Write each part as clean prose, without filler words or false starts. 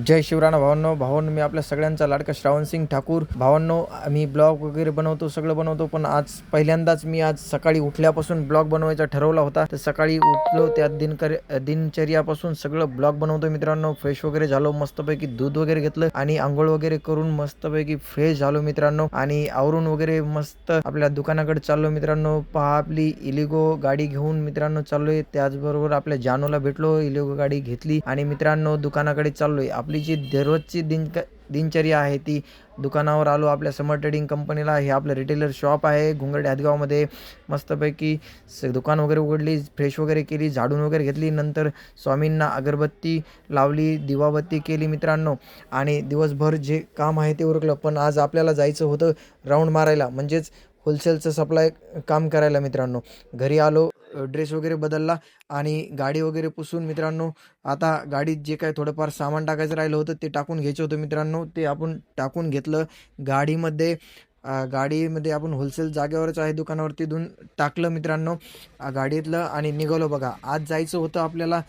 जय शिवराणा भावांनो, मी आपल्या सगळ्यांचा लाडका श्रावणसिंग ठाकूर. भावांनो, आम्ही ब्लॉग वगैरे बनवतो, सगळं बनवतो, पण आज पहिल्यांदाच मी आज सकाळी उठल्यापासून ब्लॉग बनवायचा ठरवला होता. तर सकाळी उठलो, त्या दिनचर्यापासून सगळं ब्लॉग बनवतो मित्रांनो. फ्रेश वगैरे झालो, मस्तपैकी दूध वगैरे घेतलं आणि आंघोळ वगैरे करून मस्तपैकी फ्रेश झालो मित्रांनो. आणि आवरून वगैरे मस्त आपल्या दुकानाकडे चाललो मित्रांनो. पहा, आपली इलिगो गाडी घेऊन मित्रांनो चाललोय. त्याचबरोबर आपल्या जानूला भेटलो, इलिगो गाडी घेतली आणि मित्रांनो दुकानाकडे चाललोय. आपली जी दररोजची दिनचर्या आहे ती दुकानावर आलो. आपल्या समर ट्रेडिंग कंपनीला, हे आपलं रिटेलर शॉप आहे घुंगड हदगावमध्ये. मस्तपैकी दुकान वगैरे उघडली, फ्रेश वगैरे केली, झाडून वगैरे घेतली. नंतर स्वामींना अगरबत्ती लावली, दिवाबत्ती केली मित्रांनो. आणि दिवसभर जे काम आहे ते उरकलं. पण आज आपल्याला जायचं होतं राऊंड मारायला, म्हणजेच होलसेलचं सप्लाय काम करायला मित्रांनो. घरी आलो, ड्रेस वगैरे बदलला आणि गाडी वगैरे पुसून मित्रांनो आता गाडीत जे काय थोडंफार सामान टाकायचं राहिलं होतं ते टाकून घ्यायचं होतं मित्रांनो. ते आपण टाकून घेतलं गाडीमध्ये. गाडीमध्ये आपण होलसेल जागेवरच आहे दुकानावर, तिथून टाकलं मित्रांनो गाडीतलं आणि निघालो. बघा, आज जायचं होतं आपल्याला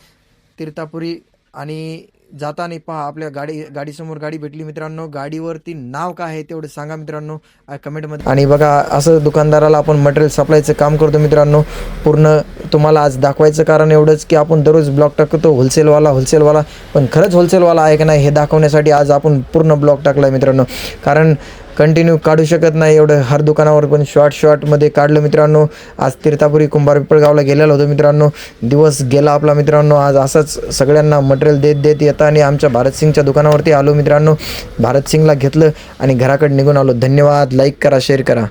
तीर्थापुरी. आणि जाताना पहा, आपल्या गाडीसमोर गाडी भेटली मित्रांनो. गाडीवरती नाव काय आहे तेवढं सांगा मित्रांनो कमेंटमध्ये. आणि बघा, असं दुकानदाराला आपण मटेरियल सप्लायचं काम करतो मित्रांनो. पूर्ण तुम्हाला आज दाखवायचं कारण एवढंच की आपण दररोज ब्लॉग टाकतो होलसेलवाला, पण खरंच होलसेलवाला आहे का नाही हे दाखवण्यासाठी आज आपण पूर्ण ब्लॉग टाकला आहे मित्रांनो. कारण कंटिन्यू काढू शकत नाही एवढं हर दुकानावर, पण शॉर्टमध्ये काढलं मित्रांनो. आज तीर्थापुरी कुंभार पिंपळगावला गेलेलो होतो मित्रांनो. दिवस गेला आपला मित्रांनो. आज असंच सगळ्यांना मटेरियल देत येताना आमच्या भारतसिंगच्या दुकानावरती आलो मित्रांनो. भारतसिंगला घेतलं आणि घराकडे निघून आलो. धन्यवाद. लाईक करा, शेअर करा.